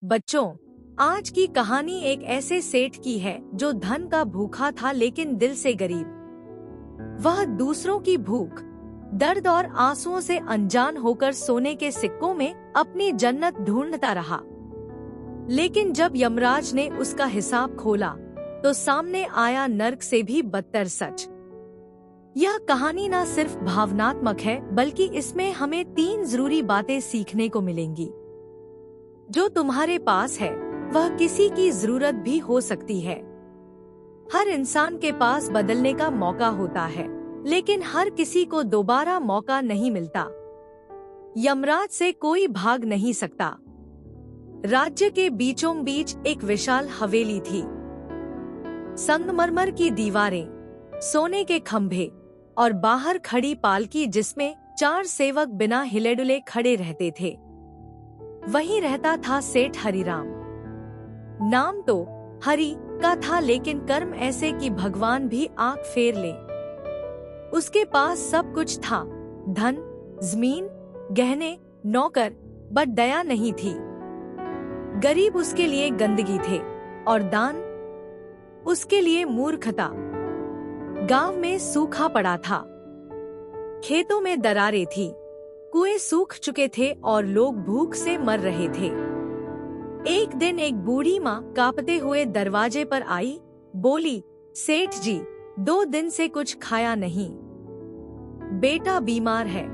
बच्चों, आज की कहानी एक ऐसे सेठ की है जो धन का भूखा था लेकिन दिल से गरीब। वह दूसरों की भूख, दर्द और आंसुओं से अनजान होकर सोने के सिक्कों में अपनी जन्नत ढूंढता रहा। लेकिन जब यमराज ने उसका हिसाब खोला तो सामने आया नर्क से भी बदतर सच। यह कहानी न सिर्फ भावनात्मक है बल्कि इसमें हमें 3 जरूरी बातें सीखने को मिलेंगी। जो तुम्हारे पास है वह किसी की जरूरत भी हो सकती है। हर इंसान के पास बदलने का मौका होता है, लेकिन हर किसी को दोबारा मौका नहीं मिलता। यमराज से कोई भाग नहीं सकता। राज्य के बीचों बीच एक विशाल हवेली थी। संगमरमर की दीवारें, सोने के खंभे और बाहर खड़ी पालकी जिसमें 4 सेवक बिना हिले डुले खड़े रहते थे। वहीं रहता था सेठ हरिराम। नाम तो हरि का था लेकिन कर्म ऐसे कि भगवान भी आंख फेर ले। उसके पास सब कुछ था, धन, जमीन, गहने, नौकर, बट दया नहीं थी। गरीब उसके लिए गंदगी थे और दान उसके लिए मूर्खता। गांव में सूखा पड़ा था, खेतों में दरारें थी, कुएं सूख चुके थे और लोग भूख से मर रहे थे। एक दिन एक बूढ़ी माँ कांपते हुए दरवाजे पर आई, बोली, सेठ जी, 2 दिन से कुछ खाया नहीं, बेटा बीमार है,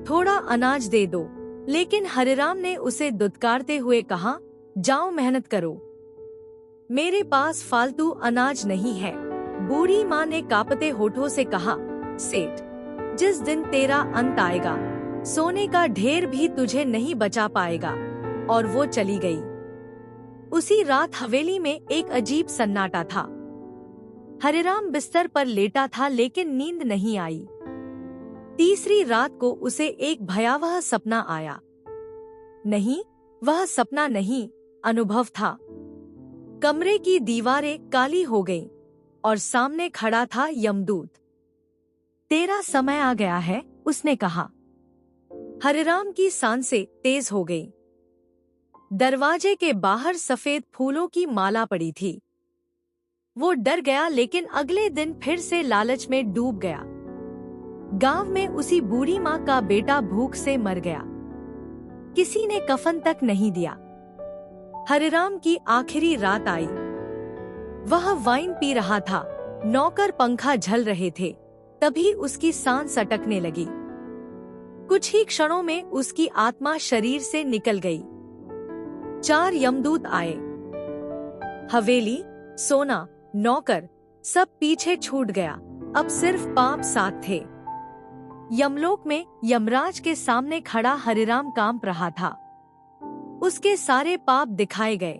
थोड़ा अनाज दे दो। लेकिन हरिराम ने उसे दुत्कारते हुए कहा, जाओ मेहनत करो, मेरे पास फालतू अनाज नहीं है। बूढ़ी माँ ने कांपते होठों से कहा, सेठ, जिस दिन तेरा अंत आएगा सोने का ढेर भी तुझे नहीं बचा पाएगा। और वो चली गई। उसी रात हवेली में एक अजीब सन्नाटा था। हरिराम बिस्तर पर लेटा था लेकिन नींद नहीं आई। तीसरी रात को उसे एक भयावह सपना आया। नहीं, वह सपना नहीं, अनुभव था। कमरे की दीवारें काली हो गईं और सामने खड़ा था यमदूत। तेरा समय आ गया है, उसने कहा। हरिराम की सांसें तेज हो गईं। दरवाजे के बाहर सफेद फूलों की माला पड़ी थी। वो डर गया लेकिन अगले दिन फिर से लालच में डूब गया। गांव में उसी बूढ़ी माँ का बेटा भूख से मर गया। किसी ने कफन तक नहीं दिया। हरिराम की आखिरी रात आई। वह वाइन पी रहा था, नौकर पंखा झल रहे थे। तभी उसकी सांस अटकने लगी। कुछ ही क्षणों में उसकी आत्मा शरीर से निकल गई। 4 यमदूत आए। हवेली, सोना, नौकर, सब पीछे छूट गया। अब सिर्फ पाप साथ थे। यमलोक में यमराज के सामने खड़ा हरिराम कांप रहा था। उसके सारे पाप दिखाए गए।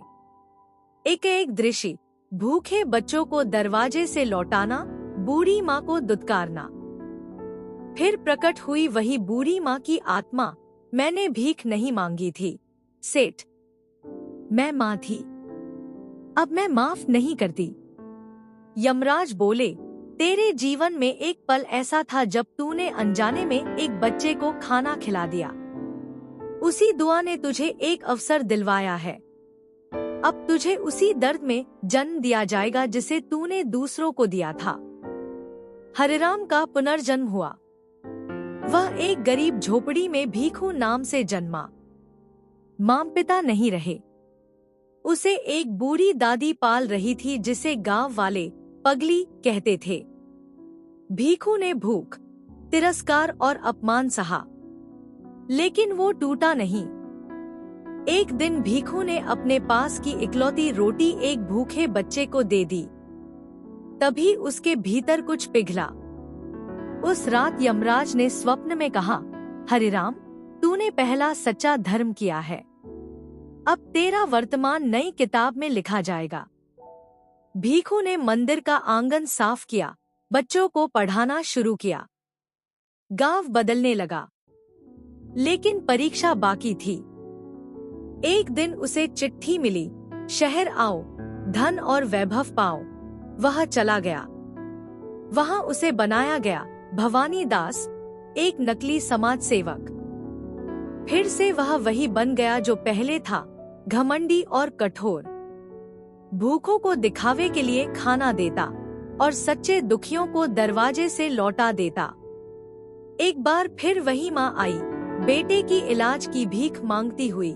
एक एक दृश्य, भूखे बच्चों को दरवाजे से लौटाना, बूढ़ी माँ को दुत्कारना। फिर प्रकट हुई वही बूढ़ी माँ की आत्मा, मैंने भीख नहीं मांगी थी सेठ, मैं माँ थी, अब मैं माफ नहीं करती। यमराज बोले, तेरे जीवन में एक पल ऐसा था जब तूने अनजाने में एक बच्चे को खाना खिला दिया। उसी दुआ ने तुझे एक अवसर दिलवाया है। अब तुझे उसी दर्द में जन्म दिया जाएगा जिसे तूने दूसरों को दिया था। हरिराम का पुनर्जन्म हुआ। वह एक गरीब झोपड़ी में भीखू नाम से जन्मा। माँ पिता नहीं रहे। उसे एक बूढ़ी दादी पाल रही थी जिसे गांव वाले पगली कहते थे। भीखू ने भूख, तिरस्कार और अपमान सहा, लेकिन वो टूटा नहीं। एक दिन भीखू ने अपने पास की इकलौती रोटी एक भूखे बच्चे को दे दी। तभी उसके भीतर कुछ पिघला। उस रात यमराज ने स्वप्न में कहा, हरिराम, तूने पहला सच्चा धर्म किया है। अब तेरा वर्तमान नई किताब में लिखा जाएगा। भीखू ने मंदिर का आंगन साफ किया, बच्चों को पढ़ाना शुरू किया। गांव बदलने लगा। लेकिन परीक्षा बाकी थी। एक दिन उसे चिट्ठी मिली, शहर आओ, धन और वैभव पाओ। वह चला गया। वहां उसे बनाया गया भवानी दास, एक नकली समाज सेवक। फिर से वह वही बन गया जो पहले था, घमंडी और कठोर। भूखों को दिखावे के लिए खाना देता और सच्चे दुखियों को दरवाजे से लौटा देता। एक बार फिर वही माँ आई, बेटे की इलाज की भीख मांगती हुई,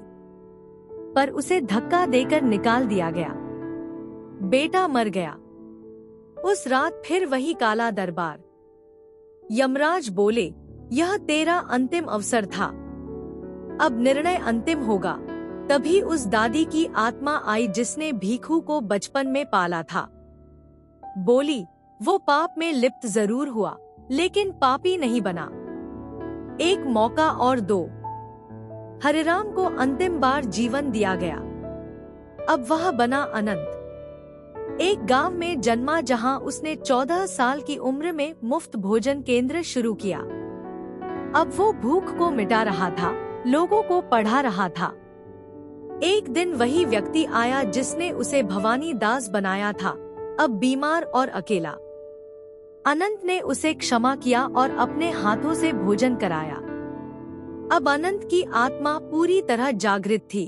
पर उसे धक्का देकर निकाल दिया गया। बेटा मर गया। उस रात फिर वही काला दरबार। यमराज बोले, यह तेरा अंतिम अवसर था, अब निर्णय अंतिम होगा। तभी उस दादी की आत्मा आई जिसने भीखू को बचपन में पाला था। बोली, वो पाप में लिप्त जरूर हुआ, लेकिन पापी नहीं बना। एक मौका और दो। हरिराम को अंतिम बार जीवन दिया गया। अब वह बना अनंत। एक गांव में जन्मा जहां उसने 14 साल की उम्र में मुफ्त भोजन केंद्र शुरू किया। अब वो भूख को मिटा रहा था, लोगों को पढ़ा रहा था। एक दिन वही व्यक्ति आया जिसने उसे भवानी दास बनाया था, अब बीमार और अकेला। अनंत ने उसे क्षमा किया और अपने हाथों से भोजन कराया। अब अनंत की आत्मा पूरी तरह जागृत थी।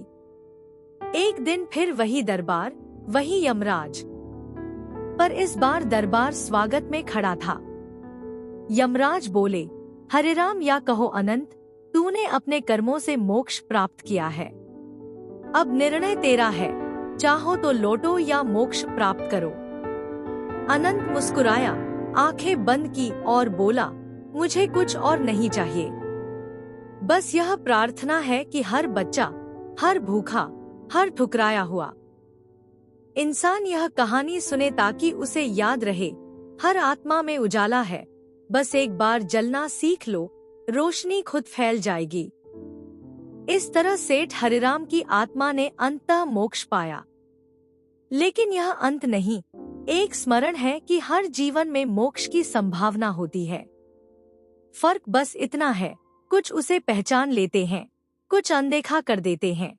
एक दिन फिर वही दरबार, वही यमराज, पर इस बार दरबार स्वागत में खड़ा था। यमराज बोले, हरिराम या कहो अनंत, तूने अपने कर्मों से मोक्ष प्राप्त किया है। अब निर्णय तेरा है, चाहो तो लौटो या मोक्ष प्राप्त करो। अनंत मुस्कुराया, आंखें बंद की और बोला, मुझे कुछ और नहीं चाहिए। बस यह प्रार्थना है कि हर बच्चा, हर भूखा, हर ठुकराया हुआ इंसान यह कहानी सुने ताकि उसे याद रहे, हर आत्मा में उजाला है। बस एक बार जलना सीख लो, रोशनी खुद फैल जाएगी। इस तरह सेठ हरिराम की आत्मा ने अंततः मोक्ष पाया। लेकिन यह अंत नहीं, एक स्मरण है कि हर जीवन में मोक्ष की संभावना होती है। फर्क बस इतना है, कुछ उसे पहचान लेते हैं, कुछ अनदेखा कर देते हैं।